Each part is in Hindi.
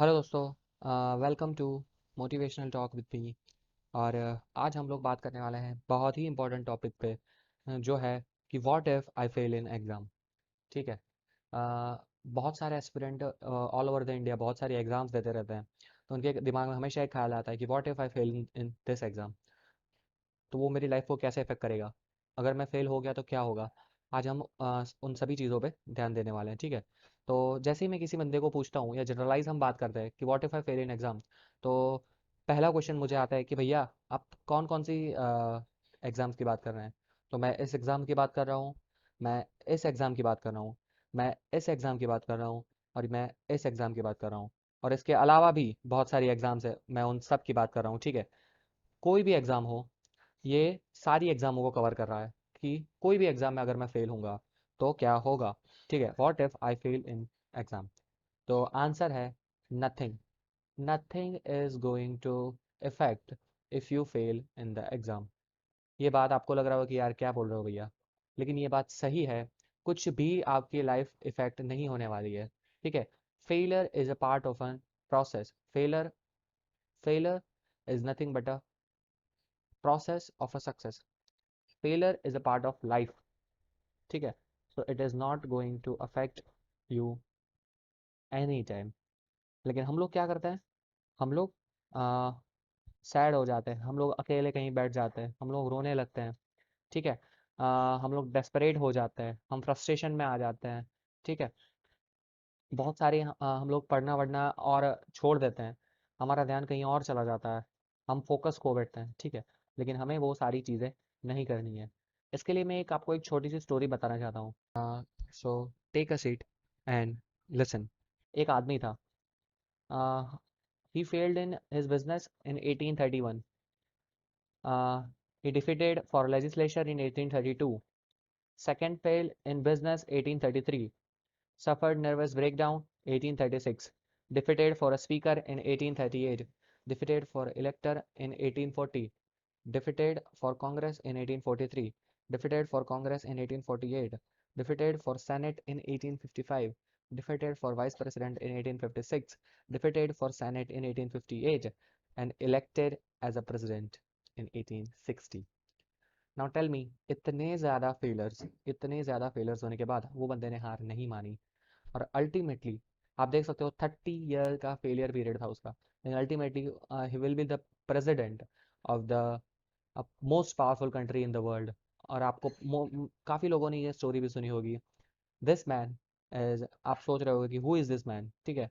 हेलो दोस्तों, welcome to motivational talk with me. और आज हम लोग बात करने वाले हैं बहुत ही इम्पोर्टेंट टॉपिक पे, जो है कि what if I fail in exam. ठीक है। बहुत सारे aspirant all over the India बहुत सारे एग्ज़ाम्स देते रहते हैं, तो उनके दिमाग में हमेशा एक ख्याल आता है कि what if I fail in this exam, तो वो मेरी लाइफ को कैसे इफेक्ट करेगा। अगर मैं फेल हो गया तो क्या होगा। आज हम उन सभी चीज़ों पे ध्यान देने वाले हैं। ठीक है। तो जैसे ही मैं किसी बंदे को पूछता हूँ या जनरलाइज हम बात करते हैं कि what if I fail in exam, तो पहला क्वेश्चन मुझे आता है कि भैया आप कौन कौन सी एग्ज़ाम्स की बात कर रहे हैं। तो मैं इस एग्ज़ाम की बात कर रहा हूँ, मैं इस एग्ज़ाम की बात कर रहा हूँ, मैं इस एग्ज़ाम की बात कर रहा हूँ, और मैं इस एग्ज़ाम की बात कर रहा हूँ। और इसके अलावा भी बहुत सारी एग्ज़ाम्स है, मैं उन सब की बात कर रहा हूँ। ठीक है। कोई भी एग्ज़ाम हो, ये सारी एग्जामों को कवर कर रहा है कि कोई भी एग्जाम में अगर मैं फेल होऊंगा तो क्या होगा। ठीक है। What if I fail in exam. तो आंसर है nothing. Nothing is going to effect if you fail in the exam. ये बात आपको लग रहा होगा कि यार क्या बोल रहे हो भैया, लेकिन ये बात सही है। कुछ भी आपकी लाइफ इफेक्ट नहीं होने वाली है। ठीक है। Failure is a part of an process. Failure failure is nothing but a process of a success. Failure is a part of life. ठीक है। So it is not going to affect you any time. लेकिन हम लोग क्या करते हैं, हम लोग सैड हो जाते हैं, हम लोग अकेले कहीं बैठ जाते हैं, हम लोग रोने लगते हैं। ठीक है। हम लोग डेस्परेट हो जाते हैं, हम फ्रस्ट्रेशन में आ जाते हैं। ठीक है। बहुत सारे हम लोग पढ़ना वढ़ना और छोड़ देते हैं, हमारा ध्यान कहीं और चला जाता है, हम फोकस खो बैठते हैं। ठीक है। लेकिन हमें वो सारी चीज़ें नहीं करनी है। इसके लिए मैं एक आपको एक छोटी सी स्टोरी बताना चाहता हूँ। So take a seat and listen. एक आदमी था, he failed in his business in 1831। He defeated for legislature in 1832. Second failed in business 1833. Suffered nervous breakdown 1836. Defeated for a speaker in 1838. Defeated for elector in 1840. Defeated for Congress in 1843. Defeated for Congress in 1848. Defeated for Senate in 1855. Defeated for Vice President in 1856. Defeated for Senate in 1858. And elected as a president in 1860. Now tell me, इतने ज़्यादा फेलर्स होने के बाद वो बंदे ने हार नहीं मानी। और अल्टीमेटली आप देख सकते हो 30 ईयर का फेलियर पीरियड था उसका, लेकिन ultimately he will be the president of the most powerful country in the world. और आपको काफ़ी लोगों ने ये स्टोरी भी सुनी होगी। दिस मैन इज, आप सोच रहे होगे कि हु इज़ दिस मैन। ठीक है।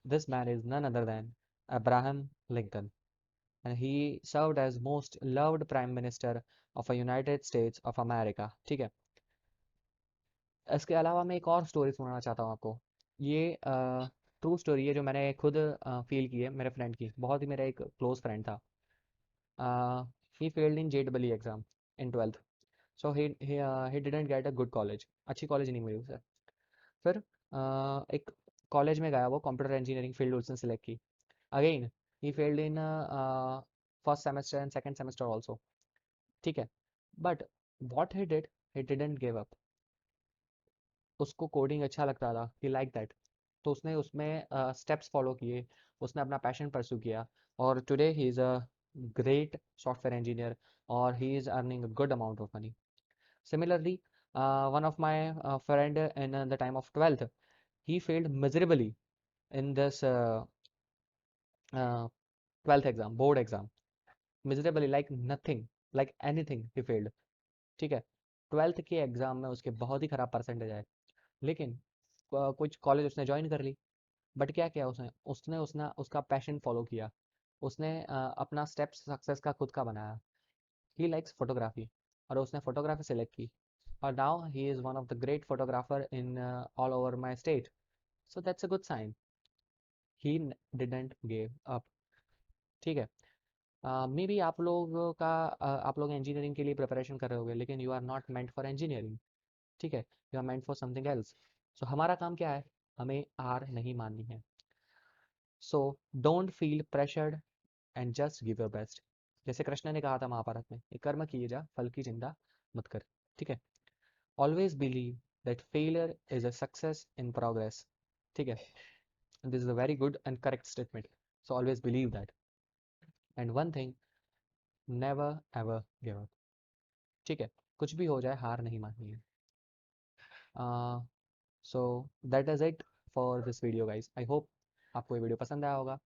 This man is none other than Abraham Lincoln, and he served as most loved prime minister of a United States of America। ठीक है। इसके अलावा मैं एक और स्टोरी सुनाना चाहता हूँ आपको। ये ट्रू स्टोरी है जो मैंने खुद फील की है, मेरे फ्रेंड की, बहुत ही मेरा एक क्लोज फ्रेंड था। He failed in JEE exam in 12th। So he didn't get a good college, अच्छी कॉलेज नहीं मिली उसे। फिर एक कॉलेज में गया, वो कंप्यूटर इंजीनियरिंग फील्ड उसने सिलेक्ट की। Again he failed in first semester and second semester also. ठीक है। But what he did, he didn't give up. उसको कोडिंग अच्छा लगता था, ही लाइक दैट। तो उसने उसमें स्टेप्स फॉलो किए, उसने अपना पैशन परस्यू किया, और today he is a great software engineer, और he is earning a good amount of money. Similarly, one of my friend in the time of 12th, he failed miserably in this 12th exam, board exam. Miserably, like nothing, like anything, he failed। ठीक है। 12th के एग्जाम में उसके बहुत ही खराब परसेंटेज आए, लेकिन कुछ कॉलेज उसने ज्वाइन कर ली। बट क्या किया उसने, उसने उसका पैशन फॉलो किया। उसने अपना स्टेप्स सक्सेस का खुद का बनाया। ही लाइक्स फोटोग्राफी, और उसने फोटोग्राफी सेलेक्ट की, और now he is one of the great photographer in all over my state. So that's a good sign. He didn't give up. ठीक है। मे बी आप लोग का आप लोग इंजीनियरिंग के लिए प्रिपरेशन कर रहे होगे, लेकिन you are not meant for engineering. ठीक है। You are meant for something else. So हमारा काम क्या है, हमें हार नहीं माननी है। So don't feel pressured and just give your best. जैसे कृष्ण ने कहा था महाभारत में, ये कर्म किए जा, फल की चिंता मत कर। ठीक है। Always believe that failure is a success in progress. ठीक है। This is a very good and correct statement, so always believe that. And one thing, never ever give up. ठीक है, कुछ भी हो जाए हार नहीं माननी है। So that is it for this video guys. I hope आपको ये वीडियो पसंद आया होगा।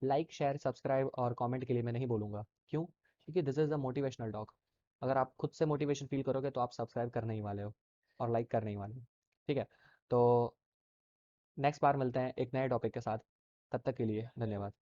लाइक, शेयर, सब्सक्राइब और कमेंट के लिए मैं नहीं बोलूँगा। क्यों? क्योंकि this is a motivational talk. अगर आप खुद से मोटिवेशन फील करोगे तो आप सब्सक्राइब करने ही वाले हो और लाइक करने ही वाले हो। ठीक है, तो नेक्स्ट बार मिलते हैं एक नए टॉपिक के साथ। तब तक के लिए धन्यवाद।